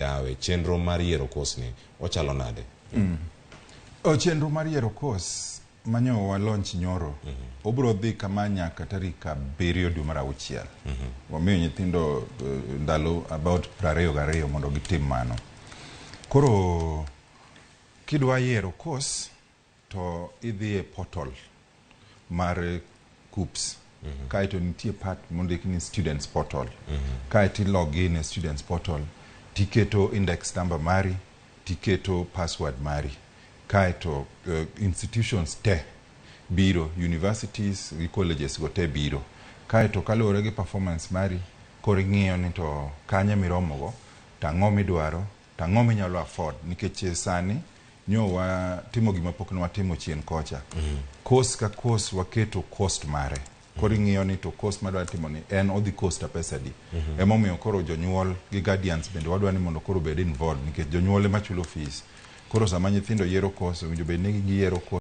yawe chenro mar yiero kos ni ochalo nade? Chenro mar yiero kos manyo wa launch nyoro obro dhi kama nyaka tarik 7 dwe mar Auchiel. Wamiyo nyithindo ndalo about 22 mondo gitim mano. Koro kidwa yiero kos to idhi e portal mar KUPS. Kaito nitie part mondik ni students portal. Kaito login e students portal, tiketo index number mari, tiketo password mari. Kaito institutions te biro, universities gi colleges go te biro. Kaito kaluwore gi performance mari, koro ing'iyo ni to kanye miromogo, tang'o midwaro, tang'o minyalo afford, nikech sani nyowa timo gima pok nwatimo chien kocha. Course ka course waketo cost mare. Koro ing'iyo ni to course madwa timo ni en odhi costa pesa di. Emomiyo koro jonyuol gi guardians bende wadwa ni mondo koro bed involved, nikech jonyuol ema chulo fees. Koro sama nyithindo yiero course, winjo bed ni giyiero course